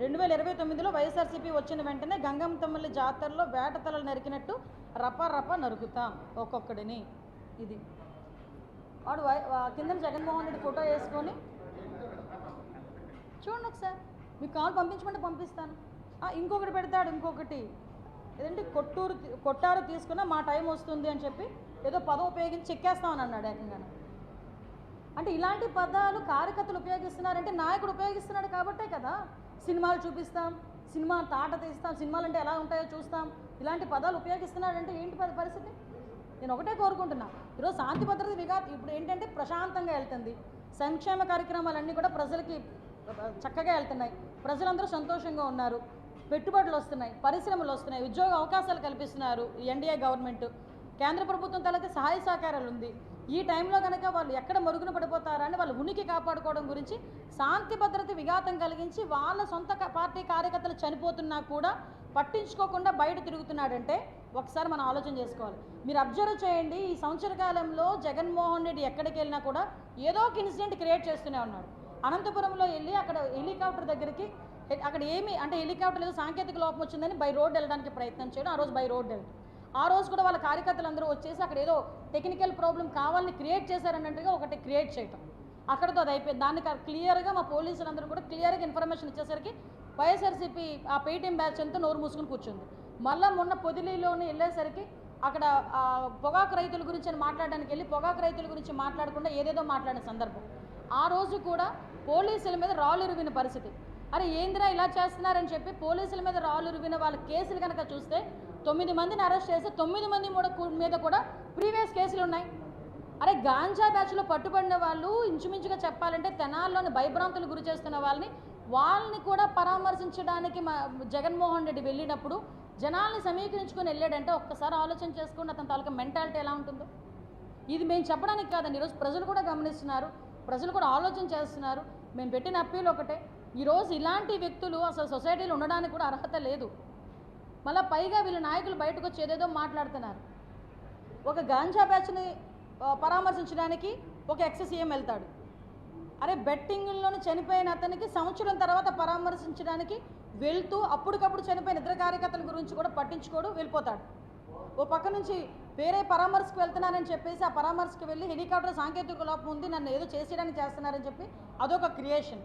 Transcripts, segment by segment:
2029లో వైఎస్ఆర్సీపీ వచ్చిన వెంటనే గంగమ్మ తమ్ముళ్ళ జాతరలో వేట తలలు నరికినట్టు రపా రపా నరుకుతాం ఒక్కొక్కడిని. ఇది వాడు కింద జగన్మోహన్ రెడ్డి ఫోటో వేసుకొని చూడండి ఒకసారి, మీకు కాల్ పంపించమంటే పంపిస్తాను. ఇంకొకటి పెడతాడు, ఇంకొకటి ఏదంటే కొట్టారు తీసుకున్న మా టైం వస్తుంది అని చెప్పి ఏదో పదం ఉపయోగించి చెక్కేస్తామని అన్నాడు ఏకంగా. అంటే ఇలాంటి పదాలు కార్యకర్తలు ఉపయోగిస్తున్నారంటే నాయకుడు ఉపయోగిస్తున్నాడు కాబట్టే కదా. సినిమాలు చూపిస్తాం, సినిమా తాట తీస్తాం, సినిమాలు అంటే ఎలా ఉంటాయో చూస్తాం, ఇలాంటి పదాలు ఉపయోగిస్తున్నాడంటే ఏంటి పరిస్థితి? నేను ఒకటే కోరుకుంటున్నా, ఈరోజు శాంతి భద్రత ఇప్పుడు ఏంటంటే ప్రశాంతంగా వెళ్తుంది, సంక్షేమ కార్యక్రమాలన్నీ కూడా ప్రజలకి చక్కగా వెళ్తున్నాయి, ప్రజలందరూ సంతోషంగా ఉన్నారు, పెట్టుబడులు వస్తున్నాయి, పరిశ్రమలు వస్తున్నాయి, ఉద్యోగ అవకాశాలు కల్పిస్తున్నారు ఎన్డీఏ గవర్నమెంట్, కేంద్ర ప్రభుత్వం తలకి సహాయ సహకారాలు ఉంది. ఈ టైంలో కనుక వాళ్ళు ఎక్కడ మరుగున పడిపోతారా అని వాళ్ళ ఉనికి కాపాడుకోవడం గురించి శాంతి భద్రత విఘాతం కలిగించి వాళ్ళ సొంత పార్టీ కార్యకర్తలు చనిపోతున్నా కూడా పట్టించుకోకుండా బయట తిరుగుతున్నాడంటే ఒకసారి మనం ఆలోచన చేసుకోవాలి. మీరు అబ్జర్వ్ చేయండి, ఈ సంవత్సర కాలంలో జగన్మోహన్ రెడ్డి ఎక్కడికి వెళ్ళినా కూడా ఏదో ఒక ఇన్సిడెంట్ క్రియేట్ చేస్తూనే ఉన్నాడు. అనంతపురంలో వెళ్ళి అక్కడ హెలికాప్టర్ దగ్గరికి, అక్కడ ఏమి అంటే హెలికాప్టర్ ఏదో సాంకేతిక లోపం వచ్చిందని బై రోడ్ వెళ్ళడానికి ప్రయత్నం చేయడం, ఆ రోజు బై రోడ్ వెళ్ళడం, ఆ రోజు కూడా వాళ్ళ కార్యకర్తలు అందరూ వచ్చేసి అక్కడ ఏదో టెక్నికల్ ప్రాబ్లం కావాలని క్రియేట్ చేశారన్నట్టుగా ఒకటి క్రియేట్ చేయటం, అక్కడతో అది అయిపోయింది. దాన్ని క్లియర్గా మా పోలీసులందరూ కూడా క్లియర్గా ఇన్ఫర్మేషన్ ఇచ్చేసరికి వైఎస్ఆర్సీపీ ఆ పేటీఎం బ్యాచ్ అంతా నోరు మూసుకుని కూర్చుంది. మళ్ళీ మొన్న పొదిలిలోని వెళ్ళేసరికి అక్కడ పొగాకు రైతుల గురించి అని మాట్లాడడానికి వెళ్ళి పొగాకు రైతుల గురించి మాట్లాడకుండా ఏదేదో మాట్లాడిన సందర్భం. ఆ రోజు కూడా పోలీసుల మీద రాళ్ళు ఇరువిన పరిస్థితి. అరే ఏందిరా ఇలా చేస్తున్నారని చెప్పి పోలీసుల మీద రాళ్ళు ఇరువిన వాళ్ళ కేసులు కనుక చూస్తే 9 మందిని అరెస్ట్ చేస్తే 9 మంది మీద కూడా ప్రీవియస్ కేసులు ఉన్నాయి. అరే గాంజా బ్యాచ్లో పట్టుబడిన వాళ్ళు ఇంచుమించుగా చెప్పాలంటే తెనాల్లోని భయభ్రాంతులు గురి చేస్తున్న వాళ్ళని కూడా పరామర్శించడానికి జగన్మోహన్ రెడ్డి వెళ్ళినప్పుడు జనాల్ని సమీకరించుకొని వెళ్ళాడంటే ఒక్కసారి ఆలోచన చేసుకుని అతని తాలూకా మెంటాలిటీ ఎలా ఉంటుందో. ఇది మేము చెప్పడానికి కాదండి, ఈరోజు ప్రజలు కూడా గమనిస్తున్నారు, ప్రజలు కూడా ఆలోచన చేస్తున్నారు. మేము పెట్టిన అప్పీల్ ఒకటే, ఈరోజు ఇలాంటి వ్యక్తులు అసలు సొసైటీలో ఉండడానికి కూడా అర్హత లేదు. మళ్ళీ పైగా వీళ్ళ నాయకులు బయటకు వచ్చి ఏదేదో మాట్లాడుతున్నారు. ఒక గాంజా బ్యాచ్ని పరామర్శించడానికి ఒక ఎక్స్-సీఎం వెళ్తాడు. అరే బెట్టింగ్లోని చనిపోయిన అతనికి సంవత్సరం తర్వాత పరామర్శించడానికి వెళ్తూ అప్పటికప్పుడు చనిపోయిన ఇతర కార్యకర్తల గురించి కూడా పట్టించుకోడు, వెళ్ళిపోతాడు. ఓ పక్క నుంచి వేరే పరామర్శకు వెళ్తున్నానని చెప్పేసి ఆ పరామర్శకు వెళ్ళి హెలికాప్టర్ సాంకేతిక లోపం ఉంది, నన్ను ఏదో చేసేయడానికి చేస్తున్నారని చెప్పి అదొక క్రియేషన్.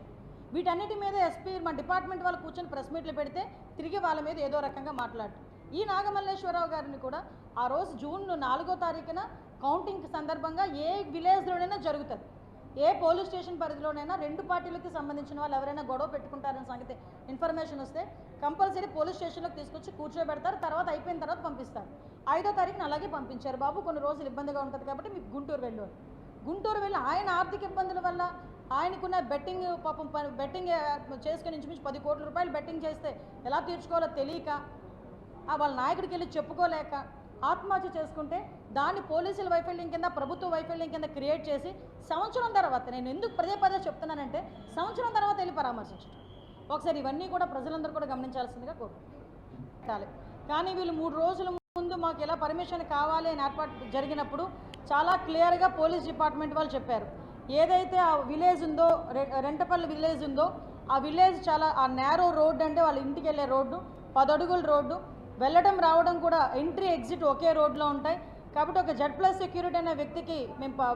వీటన్నిటి మీద ఎస్పీ మన డిపార్ట్మెంట్ వాళ్ళు కూర్చొని ప్రెస్ మీట్లు పెడితే తిరిగి వాళ్ళ మీద ఏదో రకంగా మాట్లాడు. ఈ నాగమల్లేశ్వరరావు గారిని కూడా ఆ రోజు జూన్ 4వ తారీఖున కౌంటింగ్ సందర్భంగా ఏ విలేజ్లోనైనా జరుగుతుంది, ఏ పోలీస్ స్టేషన్ పరిధిలోనైనా 2 పార్టీలకి సంబంధించిన వాళ్ళు ఎవరైనా గొడవ పెట్టుకుంటారని సంగతి ఇన్ఫర్మేషన్ వస్తే కంపల్సరీ పోలీస్ స్టేషన్లోకి తీసుకొచ్చి కూర్చోబెడతారు, తర్వాత అయిపోయిన తర్వాత పంపిస్తారు. 5వ తారీఖున అలాగే పంపించారు. బాబు కొన్ని రోజులు ఇబ్బందిగా ఉంటుంది కాబట్టి మీకు గుంటూరు వెళ్ళి ఆయన ఆర్థిక ఇబ్బందుల వల్ల ఆయనకున్న బెట్టింగ్ పాపం బెట్టింగ్ చేసుకుని ఇంచుమించు 10 కోట్ల రూపాయలు బెట్టింగ్ చేస్తే ఎలా తీర్చుకోవాలో తెలియక వాళ్ళ నాయకుడికి వెళ్ళి చెప్పుకోలేక ఆత్మహత్య చేసుకుంటే దాన్ని పోలీసుల వైఫల్యం కింద ప్రభుత్వ వైఫల్యం కింద క్రియేట్ చేసి సంవత్సరం తర్వాత, నేను ఎందుకు పదే చెప్తున్నానంటే సంవత్సరం తర్వాత వెళ్ళి పరామర్శించడం. ఒకసారి ఇవన్నీ కూడా ప్రజలందరూ కూడా గమనించాల్సిందిగా కోరుకుంటారు. కానీ వీళ్ళు 3 రోజుల ముందు మాకు ఎలా పర్మిషన్ కావాలి అని ఏర్పాటు జరిగినప్పుడు చాలా క్లియర్గా పోలీస్ డిపార్ట్మెంట్ వాళ్ళు చెప్పారు. ఏదైతే ఆ విలేజ్ ఉందో, రెంటపల్లి విలేజ్ ఉందో, ఆ విలేజ్ చాలా ఆ నేరో రోడ్డు, అంటే వాళ్ళ ఇంటికి వెళ్ళే రోడ్డు 10 అడుగుల రోడ్డు, వెళ్ళడం రావడం కూడా ఎంట్రీ ఎగ్జిట్ ఒకే రోడ్లో ఉంటాయి. కాబట్టి ఒక Z+ సెక్యూరిటీ అనే వ్యక్తికి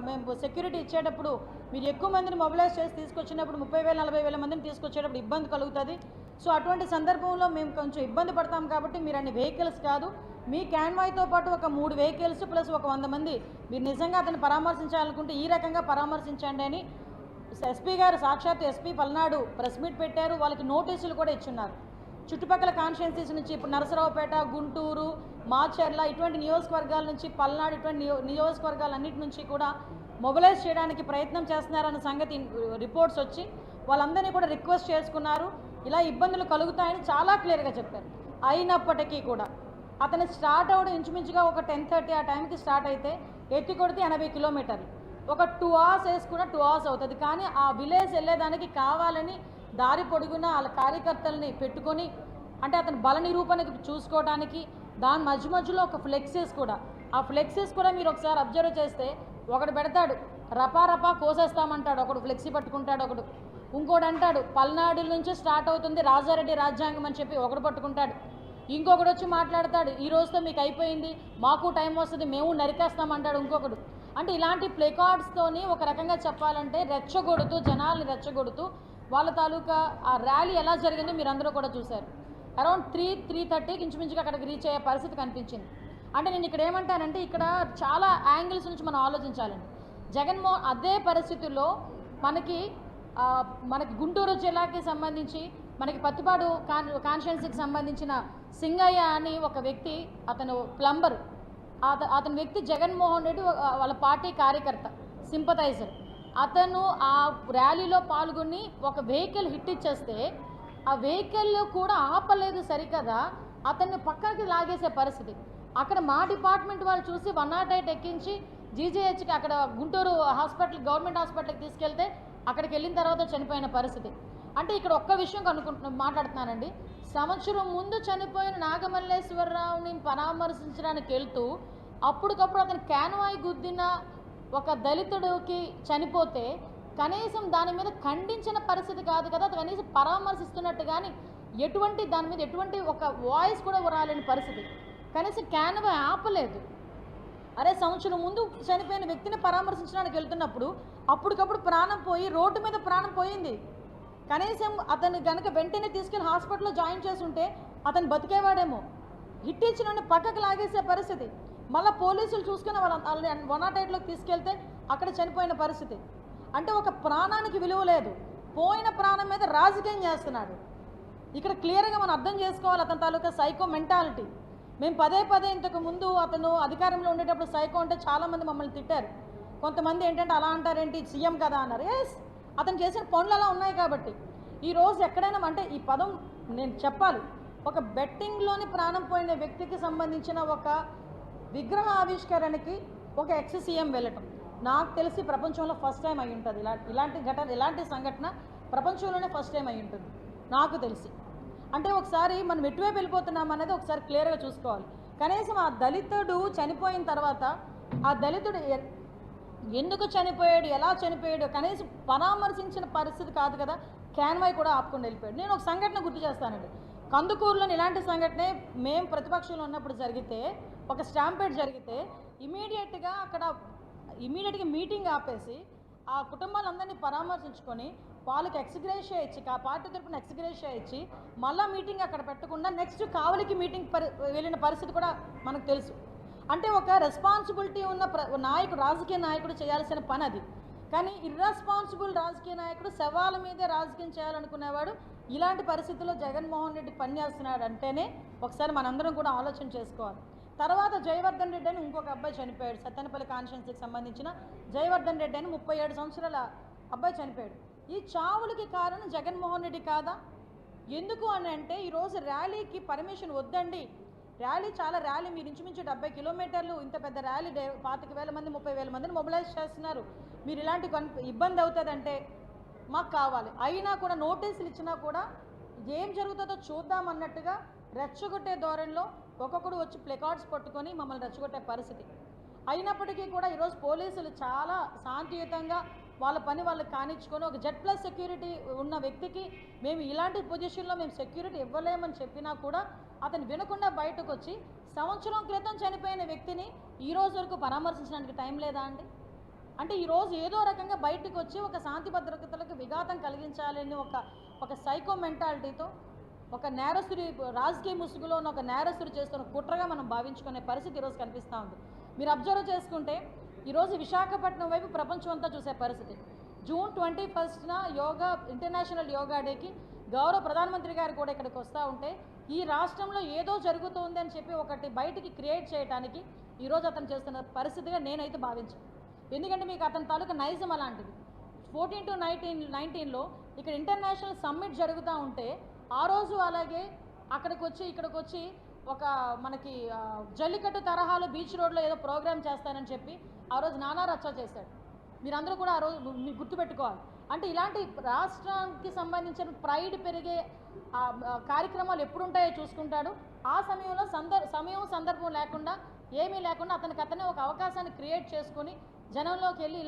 మేము సెక్యూరిటీ ఇచ్చేటప్పుడు మీరు ఎక్కువ మందిని మొబిలైజ్ చేసి తీసుకొచ్చినప్పుడు 30,000-40,000 మందిని తీసుకొచ్చేటప్పుడు ఇబ్బంది కలుగుతుంది. సో అటువంటి సందర్భంలో మేము కొంచెం ఇబ్బంది పడతాం కాబట్టి మీరు అన్ని వెహికల్స్ కాదు, మీ క్యాన్వాయ్తో పాటు ఒక 3 వెహికల్స్ ప్లస్ ఒక 100 మంది మీరు నిజంగా అతన్ని పరామర్శించాలనుకుంటే ఈ రకంగా పరామర్శించండి అని ఎస్పీ గారు, సాక్షాత్ ఎస్పీ పల్నాడు ప్రెస్ మీట్ పెట్టారు. వాళ్ళకి నోటీసులు కూడా ఇచ్చున్నారు. చుట్టుపక్కల కాన్స్టిట్యున్సీస్ నుంచి ఇప్పుడు నరసరావుపేట, గుంటూరు, మాచర్ల ఇటువంటి నియోజకవర్గాల నుంచి, పల్నాడు ఇటువంటి నియోజకవర్గాలన్నిటి నుంచి కూడా మొబిలైజ్ చేయడానికి ప్రయత్నం చేస్తున్నారన్న సంగతి రిపోర్ట్స్ వచ్చి వాళ్ళందరినీ కూడా రిక్వెస్ట్ చేసుకున్నారు. ఇలా ఇబ్బందులు కలుగుతాయని చాలా క్లియర్గా చెప్పారు. అయినప్పటికీ కూడా అతను స్టార్ట్ అవ్వడం ఇంచుమించుగా ఒక 10:30 ఆ టైంకి స్టార్ట్ అయితే ఎత్తి కొడితే 80 కిలోమీటర్లు, ఒక 2 hours వేసుకున్న 2 hours అవుతుంది. కానీ ఆ విలేజ్ వెళ్ళేదానికి కావాలని దారి పొడుగున వాళ్ళ కార్యకర్తల్ని పెట్టుకొని, అంటే అతను బల నిరూపణకి చూసుకోవడానికి దాని మధ్యలో ఒక ఫ్లెక్సెస్ కూడా, ఆ ఫ్లెక్సెస్ కూడా మీరు ఒకసారి అబ్జర్వ్ చేస్తే ఒకడు పెడతాడు రపా రపా కోసేస్తామంటాడు, ఒకడు ఫ్లెక్సీ పట్టుకుంటాడు, ఒకడు ఇంకోటి అంటాడు పల్నాడు నుంచి స్టార్ట్ అవుతుంది రాజారెడ్డి రాజ్యాంగం అని చెప్పి ఒకడు పట్టుకుంటాడు. ఇంకొకడు వచ్చి మాట్లాడతాడు ఈ రోజుతో మీకు అయిపోయింది, మాకు టైం వస్తుంది, మేము నరికేస్తామంటాడు ఇంకొకడు. అంటే ఇలాంటి ప్లేకార్డ్స్తోని ఒక రకంగా చెప్పాలంటే రెచ్చగొడుతూ, జనాల్ని రెచ్చగొడుతూ వాళ్ళ తాలూకా ఆ ర్యాలీ ఎలా జరిగిందో మీరు అందరూ కూడా చూశారు. అరౌండ్ 3:30కి ఇంచుమించుగా అక్కడికి రీచ్ అయ్యే పరిస్థితి కనిపించింది. అంటే నేను ఇక్కడ ఏమంటానంటే ఇక్కడ చాలా యాంగిల్స్ నుంచి మనం ఆలోచించాలండి. జగన్మోహన్ అదే పరిస్థితుల్లో మనకి గుంటూరు జిల్లాకి సంబంధించి మనకి పత్తిపాడు కాన్స్టిట్యున్సీకి సంబంధించిన సింగయ్య అని ఒక వ్యక్తి, అతను ప్లంబర్, అతని వ్యక్తి జగన్మోహన్ రెడ్డి వాళ్ళ పార్టీ కార్యకర్త, సింపథైజర్. అతను ఆ ర్యాలీలో పాల్గొని ఒక వెహికల్ హిట్ ఇచ్చేస్తే ఆ వెహికల్ కూడా ఆపలేదు సరికదా, అతన్ని పక్కకి లాగేసే పరిస్థితి. అక్కడ మా డిపార్ట్మెంట్ వాళ్ళు చూసి 108 ఎక్కించి జీజీహెచ్కి అక్కడ గుంటూరు హాస్పిటల్, గవర్నమెంట్ హాస్పిటల్కి తీసుకెళ్తే అక్కడికి వెళ్ళిన తర్వాత చనిపోయిన పరిస్థితి. అంటే ఇక్కడ ఒక్క విషయం మాట్లాడుతున్నానండి. సంవత్సరం ముందు చనిపోయిన నాగమల్లేశ్వరరావుని పరామర్శించడానికి వెళ్తూ అప్పటికప్పుడు అతను క్యాన్వాయ్ గుద్దిన ఒక దళితుడికి చనిపోతే కనీసం దాని మీద ఖండించిన పరిస్థితి కాదు కదా, కనీసం పరామర్శిస్తున్నట్టు కానీ ఎటువంటి దాని మీద ఎటువంటి ఒక వాయిస్ కూడా రాలేని పరిస్థితి. కనీసం క్యాన్వాయ్ ఆపలేదు. అరే సంవత్సరం ముందు చనిపోయిన వ్యక్తిని పరామర్శించడానికి వెళ్తున్నప్పుడు అప్పటికప్పుడు ప్రాణం పోయి, రోడ్డు మీద ప్రాణం పోయింది. కనీసం అతను కనుక వెంటనే తీసుకెళ్ళి హాస్పిటల్లో జాయిన్ చేసి ఉంటే అతను బతికేవాడేమో. హిట్ ఇచ్చిన పక్కకు లాగేసే పరిస్థితి. మళ్ళీ పోలీసులు చూసుకుని వాళ్ళని 108లోకి తీసుకెళ్తే అక్కడ చనిపోయిన పరిస్థితి. అంటే ఒక ప్రాణానికి విలువ లేదు, పోయిన ప్రాణం మీద రాజకీయం చేస్తున్నాడు. ఇక్కడ క్లియర్గా మనం అర్థం చేసుకోవాలి అతని తాలూకా సైకో మెంటాలిటీ. మేము పదే ఇంతకు ముందు అతను అధికారంలో ఉండేటప్పుడు సైకో అంటే చాలామంది మమ్మల్ని తిట్టారు. కొంతమంది ఏంటంటే అలా అంటారేంటి, సీఎం కదా అన్నారు. ఎస్, అతను చేసిన పనులు అలా ఉన్నాయి కాబట్టి ఈరోజు ఎక్కడైనా అంటే ఈ పదం నేను చెప్పాలి, ఒక బెట్టింగ్లోని ప్రాణం పోయిన వ్యక్తికి సంబంధించిన ఒక విగ్రహ ఆవిష్కరణకి ఒక ఎక్స్ సీఎం వెళ్ళటం నాకు తెలిసి ప్రపంచంలో ఫస్ట్ టైం అయి ఉంటుంది. ఇలాంటి సంఘటన ప్రపంచంలోనే ఫస్ట్ టైం అయి ఉంటుంది నాకు తెలిసి. అంటే ఒకసారి మనం ఎటువైపు వెళ్ళిపోతున్నాం అనేది ఒకసారి క్లియర్గా చూసుకోవాలి. కనీసం ఆ దళితుడు చనిపోయిన తర్వాత ఆ దళితుడు ఎందుకు చనిపోయాడు, ఎలా చనిపోయాడు కనీసం పరామర్శించిన పరిస్థితి కాదు కదా, క్యాన్వాయ్ కూడా ఆపుకుండా వెళ్ళిపోయాడు. నేను ఒక సంఘటన గుర్తు చేస్తానండి. కందుకూరులోని ఇలాంటి సంఘటనే మేము ప్రతిపక్షంలో ఉన్నప్పుడు జరిగితే, ఒక స్టాంపేడ్ జరిగితే ఇమీడియట్గా మీటింగ్ ఆపేసి ఆ కుటుంబాలందరినీ పరామర్శించుకొని వాళ్ళకి ఎక్స్గ్రేషియా ఇచ్చి, ఆ పార్టీ తరపున ఎక్స్గ్రేషియా ఇచ్చి మళ్ళీ మీటింగ్ అక్కడ పెట్టకుండా నెక్స్ట్ కావలికి మీటింగ్ వెళ్ళిన పరిస్థితి కూడా మనకు తెలుసు. అంటే ఒక రెస్పాన్సిబిలిటీ ఉన్న రాజకీయ నాయకుడు చేయాల్సిన పని అది. కానీ ఇర్రెస్పాన్సిబుల్ రాజకీయ నాయకుడు శవాల మీదే రాజకీయం చేయాలనుకునేవాడు ఇలాంటి పరిస్థితుల్లో జగన్మోహన్ రెడ్డి పనిచేస్తున్నాడు అంటేనే ఒకసారి మనందరం కూడా ఆలోచన చేసుకోవాలి. తర్వాత జయవర్ధన్ రెడ్డి అని ఇంకొక అబ్బాయి చనిపోయాడు. సత్తెనపల్లి కాన్స్టిట్యున్సీకి సంబంధించిన జయవర్ధన్ రెడ్డి అని 37 సంవత్సరాల అబ్బాయి చనిపోయాడు. ఈ చావులకి కారణం జగన్మోహన్ రెడ్డి కాదా? ఎందుకు అని అంటే ఈరోజు ర్యాలీకి పర్మిషన్ వద్దండి, ర్యాలీ మీరు ఇంచుమించు 70 కిలోమీటర్లు, ఇంత పెద్ద ర్యాలీ 25,000 మంది 30,000 మందిని మొబిలైజ్ చేస్తున్నారు, మీరు ఇలాంటి ఇబ్బంది అవుతుందంటే మాకు కావాలి. అయినా కూడా నోటీసులు ఇచ్చినా కూడా ఏం జరుగుతుందో చూద్దామన్నట్టుగా రెచ్చగొట్టే ధోరణిలో ఒక్కొక్కడు వచ్చి ప్లేకార్డ్స్ పట్టుకొని మమ్మల్ని రెచ్చగొట్టే పరిస్థితి. అయినప్పటికీ కూడా ఈరోజు పోలీసులు చాలా శాంతియుతంగా వాళ్ళ పని వాళ్ళకి కానిచ్చుకొని ఒక Z+ సెక్యూరిటీ ఉన్న వ్యక్తికి మేము ఇలాంటి పొజిషన్లో మేము సెక్యూరిటీ ఇవ్వలేమని చెప్పినా కూడా అతను వినకుండా బయటకు వచ్చి సంవత్సరం క్రితం చనిపోయిన వ్యక్తిని ఈ రోజు వరకు పరామర్శించడానికి టైం లేదా అండి? అంటే ఈరోజు ఏదో రకంగా బయటకు వచ్చి ఒక శాంతి భద్రతలకు విఘాతం కలిగించాలని ఒక సైకో మెంటాలిటీతో ఒక నేరస్తుడి రాజకీయ ముసుగులో ఉన్న ఒక నేరస్తుడు చేస్తున్న కుట్రగా మనం భావించుకునే పరిస్థితి ఈరోజు కనిపిస్తూ ఉంది. మీరు అబ్జర్వ్ చేసుకుంటే ఈరోజు విశాఖపట్నం వైపు ప్రపంచం అంతా చూసే పరిస్థితి. జూన్ 21న ఇంటర్నేషనల్ యోగా డేకి గౌరవ ప్రధానమంత్రి గారు కూడా ఇక్కడికి వస్తూ ఉంటే ఈ రాష్ట్రంలో ఏదో జరుగుతుంది అని చెప్పి ఒకటి బయటికి క్రియేట్ చేయడానికి ఈరోజు అతను చేస్తున్న పరిస్థితిగా నేనైతే భావించాను. ఎందుకంటే మీకు అతని తాలూకా నైజం అలాంటిది. 14 to 19లో ఇక్కడ ఇంటర్నేషనల్ సమ్మిట్ జరుగుతూ ఉంటే ఆ రోజు అలాగే ఇక్కడికి వచ్చి ఒక మనకి జల్లికట్టు తరహాలో బీచ్ రోడ్లో ఏదో ప్రోగ్రామ్ చేస్తానని చెప్పి ఆ రోజు నానా రచ్చ చేశాడు. మీరందరూ కూడా ఆ రోజు మీరు గుర్తుపెట్టుకోవాలి. అంటే ఇలాంటి రాష్ట్రానికి సంబంధించిన ప్రైడ్ పెరిగే కార్యక్రమాలు ఎప్పుడు ఉంటాయో చూసుకుంటాడు. ఆ సమయంలో సందర్భం లేకుండా ఏమీ లేకుండా అతనే ఒక అవకాశాన్ని క్రియేట్ చేసుకొని జనంలోకి వెళ్ళి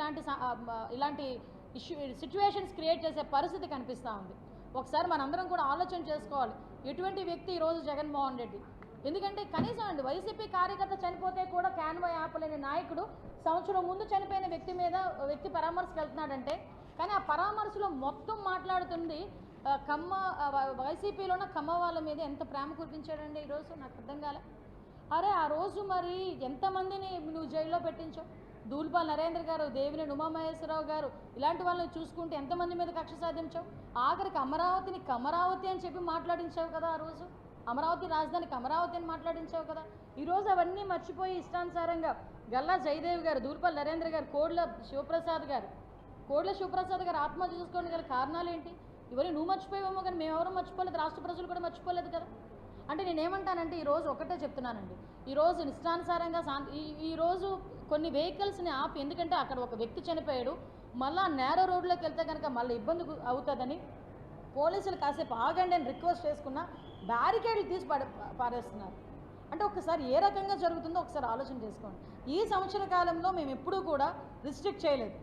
ఇలాంటి సిచ్యువేషన్స్ క్రియేట్ చేసే పరిస్థితి కనిపిస్తూ ఉంది. ఒకసారి మనందరం కూడా ఆలోచన చేసుకోవాలి, ఎటువంటి వ్యక్తి ఈరోజు జగన్మోహన్ రెడ్డి. ఎందుకంటే కనీసం అండి వైసీపీ కార్యకర్త చనిపోతే కూడా క్యాన్వాయ్ ఆపలేని నాయకుడు సంవత్సరం ముందు చనిపోయిన వ్యక్తి పరామర్శకు వెళ్తున్నాడంటే, కానీ ఆ పరామర్శలో మొత్తం మాట్లాడుతుంది వైసీపీలో ఉన్న కమ్మ వాళ్ళ మీద ఎంత ప్రేమ కురిపించాడండి ఈరోజు. నాకు అర్థం కాలే. అరే ఆ రోజు మరి ఎంతమందిని నువ్వు జైల్లో పెట్టించావు? దూల్పాల్ నరేంద్ర గారు, దేవినేని ఉమామహేశ్వరరావు గారు, ఇలాంటి వాళ్ళని చూసుకుంటే ఎంతమంది మీద కక్ష సాధించావు? ఆఖరికి అమరావతిని కమరావతి అని చెప్పి మాట్లాడించావు కదా ఆ రోజు. అమరావతి రాజధానికి అమరావతి అని మాట్లాడించావు కదా. ఈరోజు అవన్నీ మర్చిపోయి ఇష్టానుసారంగా గల్లా జయదేవ్ గారు, దూల్పాల్ నరేంద్ర గారు, కోడ్ల శివప్రసాద్ గారు ఆత్మహత్య చేసుకోవడం గల కారణాలు ఏంటి? ఇవన్నీ నువ్వు మర్చిపోయావేమో కానీ మేమెవరూ మర్చిపోలేదు, రాష్ట్ర ప్రజలు కూడా మర్చిపోలేదు కదా. అంటే నేనేమంటానంటే ఈరోజు ఒకటే చెప్తున్నానండి, ఈరోజు ఇష్టానుసారంగా ఈరోజు కొన్ని వెహికల్స్ని ఆపి, ఎందుకంటే అక్కడ ఒక వ్యక్తి చనిపోయాడు, మళ్ళీ నేరో రోడ్లోకి వెళ్తే కనుక మళ్ళీ ఇబ్బంది అవుతుందని పోలీసులు కాసేపు ఆగండి అని రిక్వెస్ట్ చేసుకున్న బ్యారికేడ్లు తీసి పారేస్తున్నారు. అంటే ఒకసారి ఏ రకంగా జరుగుతుందో ఒకసారి ఆలోచన చేసుకోండి. ఈ సంవత్సర కాలంలో మేము ఎప్పుడూ కూడా రిస్ట్రిక్ట్ చేయలేదు,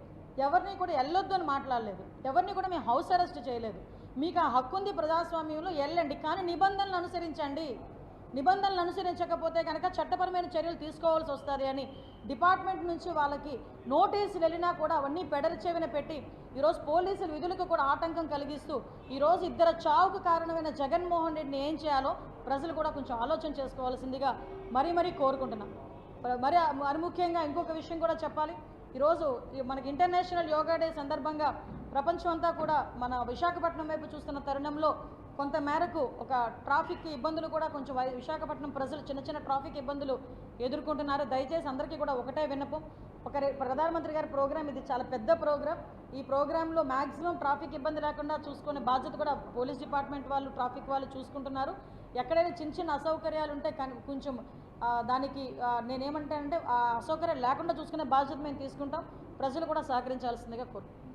ఎవరిని కూడా వెళ్ళొద్దు అని మాట్లాడలేదు, ఎవరిని కూడా మేము హౌస్ అరెస్ట్ చేయలేదు. మీకు ఆ హక్కు ఉంది ప్రజాస్వామ్యంలో, వెళ్ళండి, కానీ నిబంధనలు అనుసరించండి. నిబంధనలు అనుసరించకపోతే కనుక చట్టపరమైన చర్యలు తీసుకోవాల్సి వస్తుంది అని డిపార్ట్మెంట్ నుంచి వాళ్ళకి నోటీసులు వెళ్ళినా కూడా అవన్నీ పెడచెవిన పెట్టి ఈరోజు పోలీసుల విధులకు కూడా ఆటంకం కలిగిస్తూ ఈరోజు ఇద్దరు చావుకు కారణమైన జగన్మోహన్ రెడ్డిని ఏం చేయాలో ప్రజలు కూడా కొంచెం ఆలోచన చేసుకోవాల్సిందిగా మరీ కోరుకుంటున్నాం. మరి ముఖ్యంగా ఇంకొక విషయం కూడా చెప్పాలి. ఈరోజు మనకి ఇంటర్నేషనల్ యోగా డే సందర్భంగా ప్రపంచం అంతా కూడా మన విశాఖపట్నం వైపు చూస్తున్న తరుణంలో కొంత మేరకు ఒక ట్రాఫిక్ ఇబ్బందులు కూడా కొంచెం విశాఖపట్నం ప్రజలు చిన్న ట్రాఫిక్ ఇబ్బందులు ఎదుర్కొంటున్నారు. దయచేసి అందరికీ కూడా ఒకటే విన్నపం, ప్రధానమంత్రి గారి ప్రోగ్రాం ఇది చాలా పెద్ద ప్రోగ్రాం. ఈ ప్రోగ్రాంలో మ్యాక్సిమం ట్రాఫిక్ ఇబ్బంది లేకుండా చూసుకునే బాధ్యత కూడా పోలీస్ డిపార్ట్మెంట్ వాళ్ళు, ట్రాఫిక్ వాళ్ళు చూసుకుంటున్నారు. ఎక్కడైనా చిన్న అసౌకర్యాలు ఉంటే కొంచెం దానికి నేనేమంటానంటే ఆ అసౌకర్యాలు లేకుండా చూసుకునే బాధ్యత మేము తీసుకుంటాం. ప్రజలు కూడా సహకరించాల్సిందిగా కోరుకుంటున్నాం.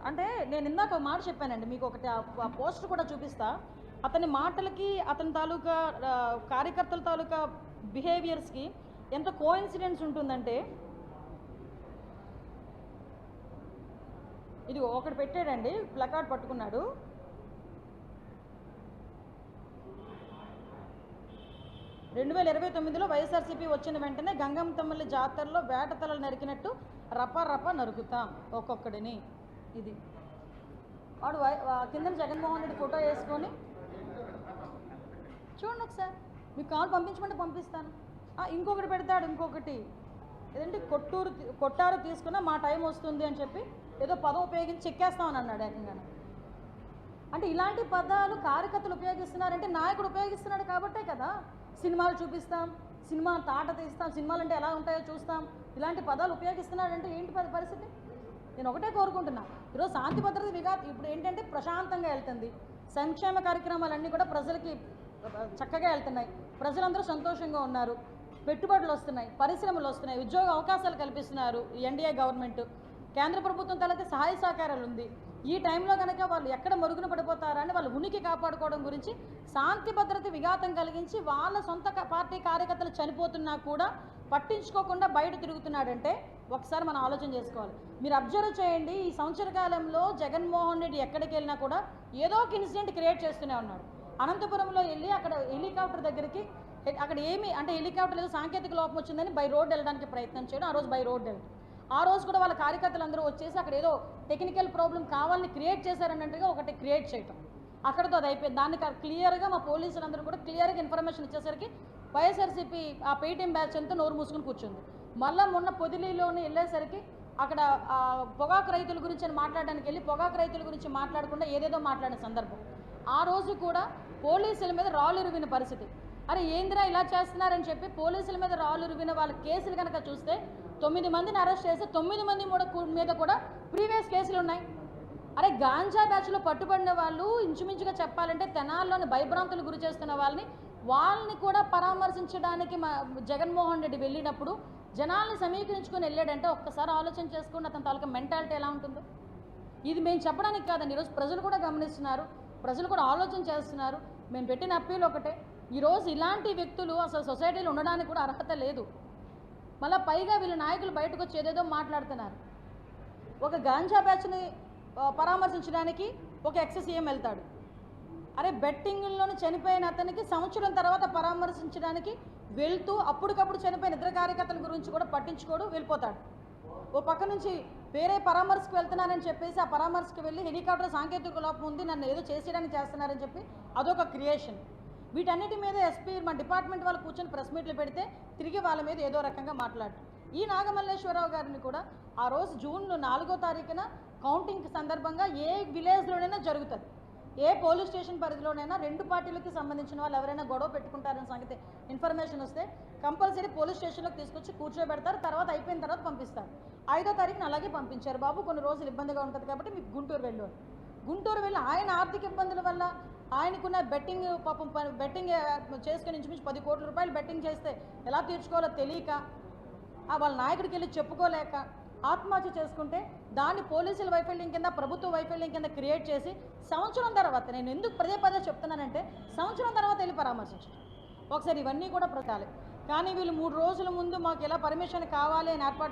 అంటే నేను ఇందాక ఒక మాట చెప్పానండి, మీకు ఒకటి ఆ పోస్ట్ కూడా చూపిస్తా. అతని మాటలకి అతని తాలూకా కార్యకర్తల తాలూకా బిహేవియర్స్కి ఎంత కోఇన్సిడెన్స్ ఉంటుందంటే, ఇది ఒకటి పెట్టాడండి, ప్లకార్డ్ పట్టుకున్నాడు. రెండు 2029లో వైఎస్ఆర్సీపీ వచ్చిన వెంటనే గంగమ్మ తమ్ముళ్ళ జాతరలో వేట తలలు నరికినట్టు రప నరుకుతాం ఒక్కొక్కడిని. ఇది వాడు కింద జగన్మోహన్ రెడ్డి ఫోటో వేసుకొని చూడండి ఒకసారి. మీకు కాల్ పంపించమంటే పంపిస్తాను. ఇంకొకటి పెడతాడు, ఇంకొకటి ఏదంటే కొట్టారు తీసుకున్నా మా టైం వస్తుంది అని చెప్పి ఏదో పదం ఉపయోగించి చెక్కేస్తామని అన్నాడు ఏకంగా. అంటే ఇలాంటి పదాలు కార్యకర్తలు ఉపయోగిస్తున్నారంటే నాయకుడు ఉపయోగిస్తున్నాడు కాబట్టే కదా. సినిమాలు చూపిస్తాం, సినిమా తాట తీస్తాం, సినిమాలు అంటే ఎలా ఉంటాయో చూస్తాం, ఇలాంటి పదాలు ఉపయోగిస్తున్నాడంటే ఏంటి పరిస్థితి? నేను ఒకటే కోరుకుంటున్నా, ఈరోజు శాంతి భద్రత ఇప్పుడు ఏంటంటే ప్రశాంతంగా వెళ్తుంది, సంక్షేమ కార్యక్రమాలన్నీ కూడా ప్రజలకి చక్కగా వెళ్తున్నాయి, ప్రజలందరూ సంతోషంగా ఉన్నారు, పెట్టుబడులు వస్తున్నాయి, పరిశ్రమలు వస్తున్నాయి, ఉద్యోగ అవకాశాలు కల్పిస్తున్నారు ఎన్డీఏ గవర్నమెంట్, కేంద్ర ప్రభుత్వం తలకి సహాయ సహకారాలు ఉంది. ఈ టైంలో కనుక వాళ్ళు ఎక్కడ మరుగున పడిపోతారని వాళ్ళు ఉనికి కాపాడుకోవడం గురించి శాంతి భద్రత విఘాతం కలిగించి వాళ్ళ సొంత పార్టీ కార్యకర్తలు చనిపోతున్నా కూడా పట్టించుకోకుండా బయట తిరుగుతున్నాడంటే ఒకసారి మనం ఆలోచన చేసుకోవాలి. మీరు అబ్జర్వ్ చేయండి, ఈ సంవత్సర కాలంలో జగన్మోహన్ రెడ్డి ఎక్కడికి వెళ్ళినా కూడా ఏదో ఒక ఇన్సిడెంట్ క్రియేట్ చేస్తూనే ఉన్నాడు. అనంతపురంలో వెళ్ళి అక్కడ హెలికాప్టర్ దగ్గరికి, అక్కడ ఏమి అంటే హెలికాప్టర్ ఏదో సాంకేతిక లోపం వచ్చిందని బై రోడ్ వెళ్ళడానికి ప్రయత్నం చేయడం, ఆ రోజు బై రోడ్ వెళ్ళడం, ఆ రోజు కూడా వాళ్ళ కార్యకర్తలు అందరూ వచ్చేసి అక్కడ ఏదో టెక్నికల్ ప్రాబ్లం కావాలని క్రియేట్ చేశారన్నట్టుగా ఒకటి క్రియేట్ చేయటం, అక్కడతో అది అయిపోయింది. దాన్ని క్లియర్గా మా పోలీసులందరూ కూడా క్లియర్గా ఇన్ఫర్మేషన్ ఇచ్చేసరికి వైఎస్ఆర్సీపీ ఆ పేటీఎం బ్యాచ్ అంతా నోరు మూసుకుని కూర్చుంది. మళ్ళీ మొన్న పొదిలిలోనే వెళ్ళేసరికి అక్కడ పొగాకు రైతుల గురించి అని మాట్లాడడానికి వెళ్ళి పొగాకు రైతుల గురించి మాట్లాడకుండా ఏదేదో మాట్లాడిన సందర్భం. ఆ రోజు కూడా పోలీసుల మీద రాళ్ళు ఇరిగిన పరిస్థితి. అరే ఏందిరా ఇలా చేస్తున్నారని చెప్పి పోలీసుల మీద రాళ్ళు ఇరిగిన వాళ్ళ కేసులు కనుక చూస్తే 9 మందిని అరెస్ట్ చేసి 9 మంది మీద కూడా ప్రీవియస్ కేసులు ఉన్నాయి. అరే గాంజా బ్యాచ్లో పట్టుబడిన వాళ్ళు ఇంచుమించుగా చెప్పాలంటే తెనాల్లోని భయభ్రాంతులు గురి చేస్తున్న వాళ్ళని కూడా పరామర్శించడానికి జగన్మోహన్ రెడ్డి వెళ్ళినప్పుడు జనాల్ని సమీకరించుకొని వెళ్ళాడంటే ఒక్కసారి ఆలోచన చేసుకుని అతని తాలూకా మెంటాలిటీ ఎలా ఉంటుందో. ఇది మేము చెప్పడానికి కాదండి, ఈరోజు ప్రజలు కూడా గమనిస్తున్నారు, ప్రజలు కూడా ఆలోచన చేస్తున్నారు. మేము పెట్టిన అప్పీల్ ఒకటే, ఈరోజు ఇలాంటి వ్యక్తులు అసలు సొసైటీలో ఉండడానికి కూడా అర్హత లేదు. మళ్ళీ పైగా వీళ్ళ నాయకులు బయటకు వచ్చి ఏదేదో మాట్లాడుతున్నారు. ఒక గాంజా బ్యాచ్ని పరామర్శించడానికి ఒక ఎక్స్ సీఎం వెళ్తాడు. అరే బెట్టింగ్లోని చనిపోయిన అతనికి సంవత్సరం తర్వాత పరామర్శించడానికి వెళ్తూ అప్పటికప్పుడు చనిపోయిన ఇద్దరు కార్యకర్తల గురించి కూడా పట్టించుకోడు, వెళ్ళిపోతాడు. ఓ పక్క నుంచి వేరే పరామర్శకు వెళ్తున్నారని చెప్పేసి ఆ పరామర్శకు వెళ్ళి హెలికాప్టర్ సాంకేతిక లోపం ఉంది, నన్ను ఏదో చేసేయడానికి చేస్తున్నారని చెప్పి అదొక క్రియేషన్. వీటన్నిటి మీద ఎస్పీ మా డిపార్ట్మెంట్ వాళ్ళు కూర్చొని ప్రెస్ మీట్లు పెడితే తిరిగి వాళ్ళ మీద ఏదో రకంగా మాట్లాడటం. ఈ నాగమల్లేశ్వరరావు గారిని కూడా ఆ రోజు జూన్ 4వ తారీఖున కౌంటింగ్ సందర్భంగా ఏ విలేజ్లోనైనా జరుగుతుంది, ఏ పోలీస్ స్టేషన్ పరిధిలోనైనా 2 పార్టీలకి సంబంధించిన వాళ్ళు ఎవరైనా గొడవ పెట్టుకుంటారని సంగతి ఇన్ఫర్మేషన్ వస్తే కంపల్సరీ పోలీస్ స్టేషన్లోకి తీసుకొచ్చి కూర్చోబెడతారు. తర్వాత అయిపోయిన తర్వాత పంపిస్తారు. 5వ తారీఖున అలాగే పంపించారు. బాబు కొన్ని రోజులు ఇబ్బందిగా ఉంటుంది కాబట్టి మీకు గుంటూరు వెళ్ళు. గుంటూరు వెళ్ళి ఆయన ఆర్థిక ఇబ్బందుల వల్ల ఆయనకున్న బెట్టింగ్ పాపం బెట్టింగ్ చేసుకుని ఇంచుమించు 10 కోట్ల రూపాయలు బెట్టింగ్ చేస్తే ఎలా తీర్చుకోవాలో తెలియక వాళ్ళ నాయకుడికి వెళ్ళి చెప్పుకోలేక ఆత్మహత్య చేసుకుంటే దాన్ని పోలీసుల వైఫల్యం కింద ప్రభుత్వ వైఫల్యం కింద క్రియేట్ చేసి సంవత్సరం తర్వాత, నేను ఎందుకు పదే చెప్తున్నానంటే సంవత్సరం తర్వాత వెళ్ళి పరామర్శించారు. ఒకసారి ఇవన్నీ కూడా ప్రకాలే. కానీ వీళ్ళు 3 రోజుల ముందు మాకు ఎలా పర్మిషన్ కావాలి అని ఏర్పాటు